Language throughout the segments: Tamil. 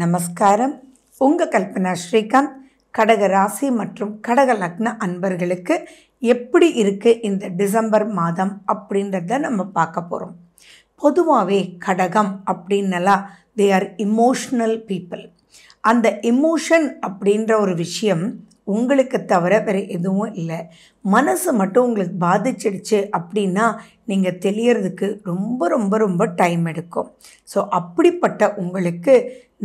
நமஸ்காரம். உங்கள் கல்பனா ஸ்ரீகாந்த். கடக ராசி மற்றும் கடக லக்ன அன்பர்களுக்கு எப்படி இருக்குது இந்த டிசம்பர் மாதம் அப்படின்றத நம்ம பார்க்க போகிறோம். பொதுவாகவே கடகம் அப்படின்னலாம் தே ஆர் இமோஷ்னல் பீப்புள். அந்த எமோஷன் அப்படின்ற ஒரு விஷயம் உங்களுக்கு தவிர வேறு எதுவும் இல்லை. மனசு மட்டும் உங்களுக்கு பாதிச்சிடுச்சு அப்படின்னா நீங்கள் தெளியறதுக்கு ரொம்ப ரொம்ப ரொம்ப டைம் எடுக்கும். ஸோ அப்படிப்பட்ட உங்களுக்கு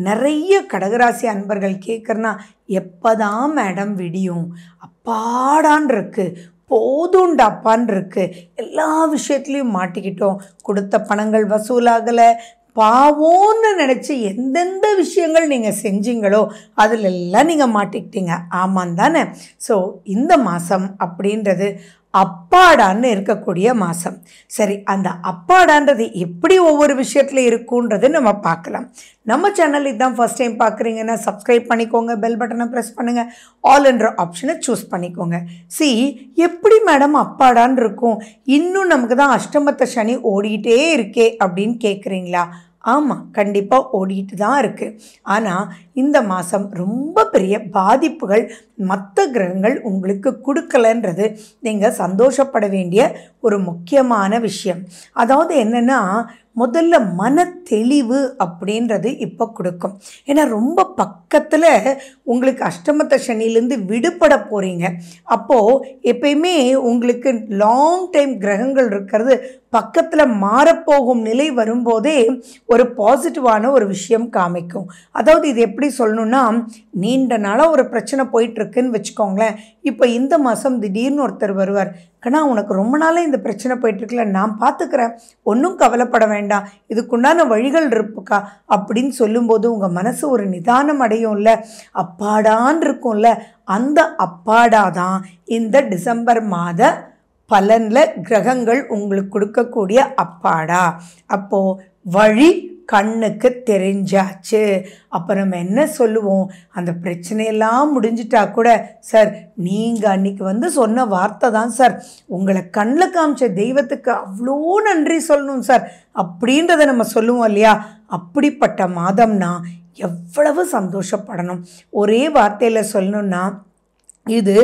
நிறைய கடகராசி அன்பர்கள் கேட்குறனா, எப்போ தான் மேடம் விடியும், அப்பாடான் இருக்கு, போதுண்டாப்பான் இருக்கு, எல்லா விஷயத்துலையும் மாட்டிக்கிட்டோம், கொடுத்த பணங்கள் வசூலாகலை, பாவோன்னு நினச்சி எந்தெந்த விஷயங்கள் நீங்கள் செஞ்சீங்களோ அதிலெல்லாம் நீங்கள் மாட்டிக்கிட்டீங்க, ஆமாம் தானே? ஸோ இந்த மாதம் அப்படின்றது அப்பாடான்னு இருக்கக்கூடிய மாதம். சரி, அந்த அப்பாடான்றது எப்படி ஒவ்வொரு விஷயத்தில் இருக்குன்றது நம்ம பார்க்கலாம். நம்ம சேனல் இதுதான் ஃபஸ்ட் டைம் பார்க்குறீங்கன்னா சப்ஸ்கிரைப் பண்ணிக்கோங்க, பெல் பட்டனை ப்ரெஸ் பண்ணுங்கள், ஆல் என்ற ஆப்ஷனை சூஸ் பண்ணிக்கோங்க. எப்படி மேடம் அப்பாடான்னு இருக்கும், இன்னும் நமக்கு தான் அஷ்டமத்த சனி ஓடிக்கிட்டே இருக்கே அப்படின்னு கேட்குறீங்களா? ஆமாம், கண்டிப்பாக ஓடிட்டு தான் இருக்குது. ஆனால் இந்த மாதம் ரொம்ப பெரிய பாதிப்புகள் மற்ற கிரகங்கள் உங்களுக்கு கொடுக்கலன்றது நீங்கள் சந்தோஷப்பட வேண்டிய ஒரு முக்கியமான விஷயம். அதாவது என்னென்னா, முதல்ல மன தெளிவு அப்படின்றது இப்போ கொடுக்கும். ஏன்னா ரொம்ப பக்கத்தில் உங்களுக்கு அஷ்டமத்த சனிலேருந்து விடுபட போகிறீங்க. அப்போது எப்பயுமே உங்களுக்கு லாங் டைம் கிரகங்கள் இருக்கிறது பக்கத்தில் மாறப்போகும் நிலை வரும்போதே ஒரு பாசிட்டிவான ஒரு விஷயம் காமிக்கும். அதாவது இது எப்படி சொல்லணுன்னா, நீண்ட நாளாக ஒரு பிரச்சனை போயிட்டுருக்குன்னு வச்சுக்கோங்களேன். இப்போ இந்த மாதம் திடீர்னு ஒருத்தர் வருவார், கண்ணா உனக்கு ரொம்ப நாளாக இந்த பிரச்சனை போயிட்டுருக்குல்ல, நான் பார்த்துக்கிறேன், ஒன்றும் கவலைப்பட வேண்டாம், இதுக்குண்டான வழிகள் இருப்புக்கா அப்படின்னு சொல்லும்போது உங்கள் மனசு ஒரு நிதானம் அடையும்ல, அப்பாடான் இருக்கும்ல. அந்த அப்பாடாதான் இந்த டிசம்பர் மாத பலனில் கிரகங்கள் உங்களுக்கு கொடுக்கக்கூடிய அப்பாடா. அப்போது வழி கண்ணுக்கு தெரிஞ்சாச்சு. அப்போ நம்ம என்ன சொல்லுவோம், அந்த பிரச்சனையெல்லாம் முடிஞ்சிட்டா கூட, சார் நீங்கள் அன்றைக்கி சொன்ன வார்த்தை தான் சார், உங்களை கண்ணில் காமிச்ச தெய்வத்துக்கு அவ்வளோ நன்றி சொல்லணும் சார் அப்படின்றத நம்ம சொல்லுவோம் இல்லையா? அப்படிப்பட்ட மாதம்னா எவ்வளவு சந்தோஷப்படணும். ஒரே வார்த்தையில் சொல்லணுன்னா, இது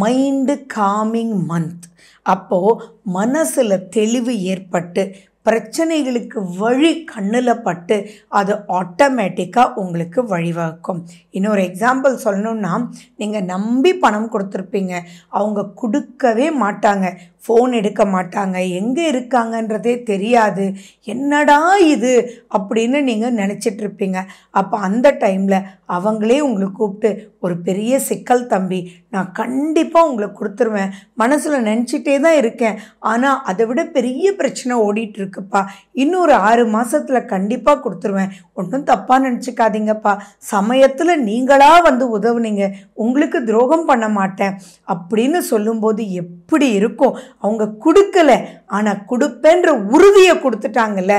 மைண்டு காமிங் மந்த். அப்போது மனசில் தெளிவு ஏற்பட்டு பிரச்சனைகளுக்கு வழி கண்ணில் பட்டு அது ஆட்டோமேட்டிக்காக உங்களுக்கு வழிவகுக்கும். இன்னொரு எக்ஸாம்பிள் சொல்லணுன்னா, நீங்கள் நம்பி பணம் கொடுத்துருப்பீங்க, அவங்க கொடுக்கவே மாட்டாங்க, ஃபோன் எடுக்க மாட்டாங்க, எங்கே இருக்காங்கன்றதே தெரியாது, என்னடா இது அப்படின்னு நீங்கள் நினச்சிட்ருப்பீங்க. அப்போ அந்த டைமில் அவங்களே உங்களை கூப்பிட்டு, ஒரு பெரிய சிக்கல் தம்பி, நான் கண்டிப்பாக உங்களுக்கு கொடுத்துருவேன், மனசில் நினச்சிட்டே தான் இருக்கேன், ஆனால் அதை விட பெரிய பிரச்சனை ஓடிட்டுருக்குப்பா, இன்னொரு 6 மாதத்தில் கண்டிப்பாக கொடுத்துருவேன், ஒன்றும் தப்பாக நினச்சிக்காதீங்கப்பா, சமயத்தில் நீங்களாக உதவுனீங்க, உங்களுக்கு துரோகம் பண்ண மாட்டேன் அப்படின்னு சொல்லும்போது எப்படி இருக்கும்? அவங்க கொடுக்கல, ஆனால் கொடுப்பேன்ற உறுதியை கொடுத்துட்டாங்கல்ல.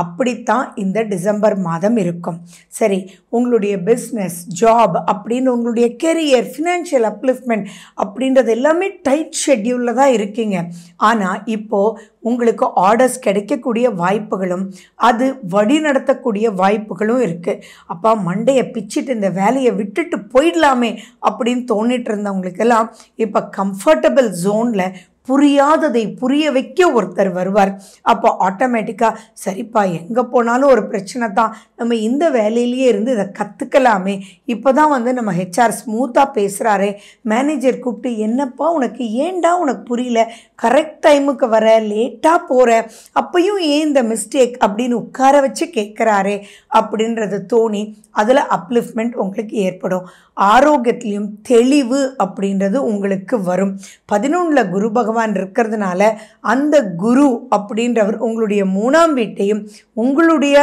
அப்படித்தான் இந்த டிசம்பர் மாதம் இருக்கும். சரி, உங்களுடைய பிஸ்னஸ், ஜாப் அப்படின்னு உங்களுடைய கெரியர், ஃபினான்ஷியல் அப்லிஃப்ட்மெண்ட் அப்படின்றது எல்லாமே டைட் ஷெட்யூலில் தான் இருக்கீங்க. ஆனால் இப்போது உங்களுக்கு ஆர்டர்ஸ் கிடைக்கக்கூடிய வாய்ப்புகளும் அது வழி நடத்தக்கூடிய வாய்ப்புகளும் இருக்குது. அப்போ மண்டையை பிச்சுட்டு இந்த வேலையை விட்டுட்டு போயிடலாமே அப்படின்னு தோணிட்டு இருந்தவங்களுக்கெல்லாம் இப்போ கம்ஃபர்டபுள் ஜோனில் புரியாததை புரிய வைக்க ஒருத்தர் வருவார். அப்போ ஆட்டோமேட்டிக்காக சரிப்பா, எங்கே போனாலும் ஒரு பிரச்சனை தான், நம்ம இந்த வேலையிலேயே இருந்து இதை கற்றுக்கலாமே, இப்போ தான் நம்ம ஹெச்ஆர் ஸ்மூத்தாக பேசுகிறாரே, மேனேஜர் கூப்பிட்டு என்னப்பா உனக்கு ஏண்டா உனக்கு புரியல, கரெக்ட் டைமுக்கு வர, லேட்டாக போகிற, அப்பையும் ஏன் இந்த மிஸ்டேக் அப்படின்னு உட்கார வச்சு கேட்குறாரே அப்படின்றது தோணி அதில் அப்லிஃப்ட்மெண்ட் உங்களுக்கு ஏற்படும். ஆரோக்கியத்திலையும் தெளிவு அப்படின்றது உங்களுக்கு வரும். 11 குரு பகவான் இருக்கிறதுனால அந்த குரு அப்படின்றவர் உங்களுடைய 3ஆம் வீட்டையும் உங்களுடைய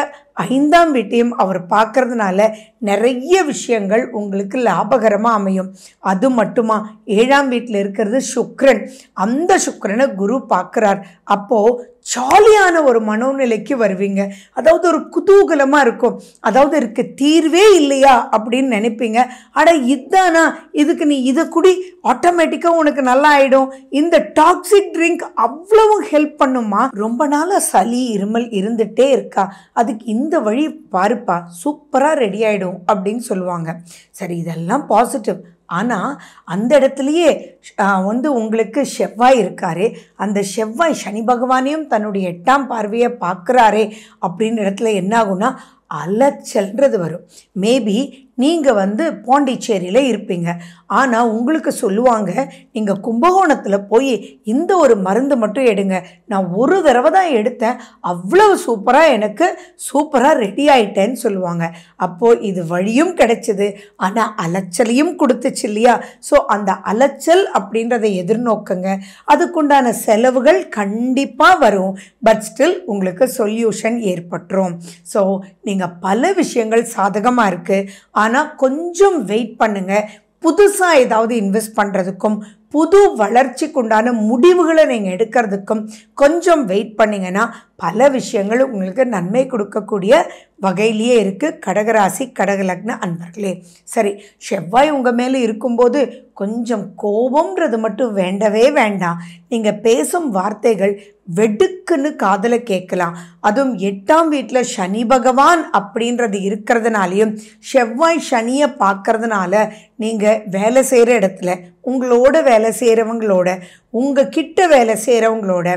5ஆம் வீட்டையும் அவர் பார்க்கறதுனால நிறைய விஷயங்கள் உங்களுக்கு லாபகரமாக அமையும். அது மட்டுமா, 7ஆம் வீட்டில் இருக்கிறது சுக்கிரன், அந்த சுக்கிரனை குரு பார்க்குறார். அப்போது ஜாலியான ஒரு மனோநிலைக்கு வருவீங்க. அதாவது ஒரு குதூகலமாக இருக்கும். அதாவது இருக்கு தீர்வே இல்லையா அப்படின்னு நினைப்பீங்க. அட இதுதானா, இதுக்கு நீ இதை குடி ஆட்டோமேட்டிக்காக உனக்கு நல்லா ஆகிடும். இந்த டாக்ஸிக் ட்ரிங்க் அவ்வளவு ஹெல்ப் பண்ணுமா, ரொம்ப நாளாக சளி இருமல் இருந்துகிட்டே இருக்கா, அதுக்கு இந்த வழி பாருப்பா சூப்பராக ரெடி ஆகிடும் அப்படின்னு சொல்லுவாங்க. சரி, இதெல்லாம் பாசிட்டிவ். ஆனால் அந்த இடத்துலையே உங்களுக்கு செவ்வாய் இருக்காரு. அந்த செவ்வாய் சனி பகவானையும் தன்னுடைய 8ஆம் பார்வையை பார்க்குறாரே அப்படின்ற இடத்துல என்ன ஆகும்னா அலைச்சல்ன்றது வரும். மேபி நீங்கள் பாண்டிச்சேரியில் இருப்பீங்க. ஆனால் உங்களுக்கு சொல்லுவாங்க, நீங்கள் கும்பகோணத்தில் போய் இந்த ஒரு மருந்து மட்டும் எடுங்க, நான் ஒரு தடவை தான் எடுத்தேன், அவ்வளவு சூப்பராக எனக்கு சூப்பராக ரெடி ஆயிட்டேன்னு சொல்லுவாங்க. அப்போது இது வழியும் கிடைச்சிது, ஆனால் அலைச்சலையும் கொடுத்துச்சு இல்லையா? ஸோ அந்த அலைச்சல் அப்படின்றத எதிர்நோக்குங்க. அதுக்குண்டான செலவுகள் கண்டிப்பாக வரும். பட் ஸ்டில் உங்களுக்கு சொல்யூஷன் ஏற்பட்டுரும். ஸோ நீங்கள் பல விஷயங்கள் சாதகமாக இருக்குது. ஆனால் கொஞ்சம் வெயிட் பண்ணுங்கள். புதுசாக ஏதாவது இன்வெஸ்ட் பண்ணுறதுக்கும் புது வளர்ச்சிக்குண்டான முடிவுகளை நீங்கள் எடுக்கிறதுக்கும் கொஞ்சம் வெயிட் பண்ணிங்கன்னா பல விஷயங்கள் உங்களுக்கு நன்மை கொடுக்கக்கூடிய வகையிலேயே இருக்குது. கடகராசி கடகலக்ன அன்பர்களே, சரி, செவ்வாய் உங்கள் மேலே இருக்கும்போது கொஞ்சம் கோபம்ன்றது மட்டும் வேண்டவே வேண்டாம். நீங்கள் பேசும் வார்த்தைகள் வெடுக்குன்னு காதலை கேட்கலாம். அதுவும் 8ஆம் வீட்டில் சனி பகவான் அப்படின்றது இருக்கிறதுனாலையும் செவ்வாய் சனியை பார்க்கறதுனால நீங்கள் வேலை செய்கிற இடத்துல உங்களோட வேலை செய்கிறவங்களோட, உங்கள் கிட்ட வேலை செய்கிறவங்களோட,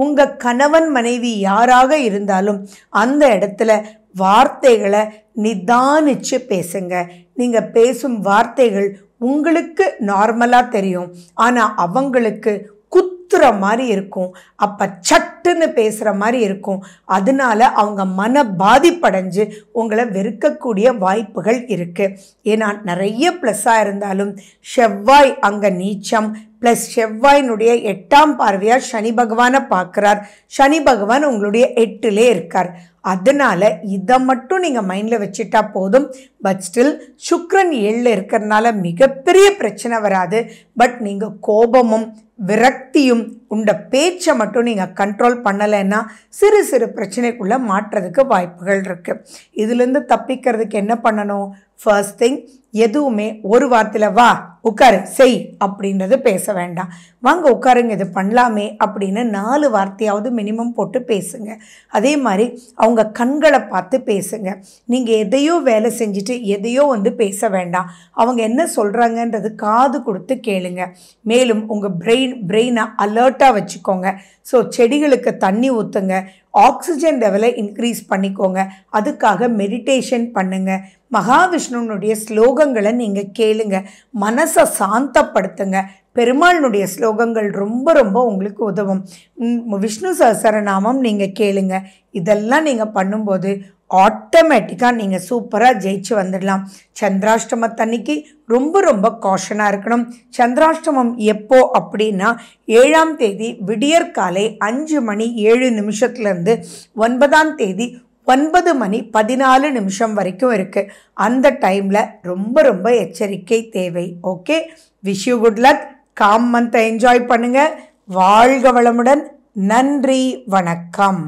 உங்கள் கணவன் மனைவி யாராக இருந்தாலும் அந்த இடத்துல வார்த்தைகளை நிதானிச்சு பேசுங்க. நீங்கள் பேசும் வார்த்தைகள் உங்களுக்கு நார்மலாக தெரியும், ஆனால் அவங்களுக்கு குத்துற மாதிரி இருக்கும். அப்போ சட்டுன்னு பேசுகிற மாதிரி இருக்கும். அதனால அவங்க மன பாதிப்படைஞ்சு உங்களை வெறுக்கக்கூடிய வாய்ப்புகள் இருக்குது. ஏன்னா நிறைய ப்ளஸ்ஸாக இருந்தாலும் செவ்வாய் அங்கே நீச்சம், ப்ளஸ் செவ்வாயினுடைய 8ஆம் பார்வையாக சனி பகவானை பார்க்குறார். சனி பகவான் உங்களுடைய 8லே இருக்கார். அதனால் இதை மட்டும் நீங்கள் மைண்டில் வச்சுட்டா போதும். பட் ஸ்டில் சுக்கிரன் 7ல் இருக்கிறதுனால மிகப்பெரிய பிரச்சனை வராது. பட் நீங்கள் கோபமும் விரக்தியும் உண்ட பேச்சை மட்டும் நீங்கள் கண்ட்ரோல் பண்ணலைன்னா சிறு சிறு பிரச்சனைக்குள்ளே மாற்றுறதுக்கு வாய்ப்புகள் இருக்குது. இதுலேருந்து தப்பிக்கிறதுக்கு என்ன பண்ணணும்? ஃபர்ஸ்ட் திங், எதுவுமே ஒரு வார்த்தையில் வா உட்காரு செய் அப்படின்றது பேச வேண்டாம். வாங்க உட்காருங்க இது பண்ணலாமே அப்படின்னு 4 வார்த்தையாவது மினிமம் போட்டு பேசுங்க. அதே மாதிரி அவங்க கண்களை பார்த்து பேசுங்க. நீங்கள் எதையோ வேலை செஞ்சுட்டு எதையோ பேச வேண்டாம். அவங்க என்ன சொல்கிறாங்கன்றது காது கொடுத்து கேளுங்க. மேலும் உங்கள் பிரெயினை அலர்ட்டாக வச்சுக்கோங்க. ஸோ செடிகளுக்கு தண்ணி ஊற்றுங்க, ஆக்சிஜன் லெவலை இன்க்ரீஸ் பண்ணிக்கோங்க. அதுக்காக மெடிடேஷன் பண்ணுங்கள். மகாவிஷ்ணுனுடைய ஸ்லோகங்களை நீங்கள் கேளுங்க, மனசை சாந்தப்படுத்துங்க. பெருமாளுடைய ஸ்லோகங்கள் ரொம்ப ரொம்ப உங்களுக்கு உதவும். விஷ்ணு சஹஸ்ரநாமம் நீங்கள் கேளுங்க. இதெல்லாம் நீங்கள் பண்ணும்போது ஆட்டோமேட்டிக்காக நீங்கள் சூப்பராக ஜெயிச்சு வந்துடலாம். சந்திராஷ்டமத்தன்னைக்கு ரொம்ப ரொம்ப காஷனாக இருக்கணும். சந்திராஷ்டமம் எப்போ அப்படின்னா 7ஆம் தேதி விடியற்காலை 5:07 9ஆம் தேதி 9:14 வரைக்கும் இருக்குது. அந்த டைமில் ரொம்ப ரொம்ப எச்சரிக்கை தேவை. Okay, wish you good luck. காம் மந்த்தை என்ஜாய் பண்ணுங்கள். வாழ்க வளமுடன். நன்றி, வணக்கம்.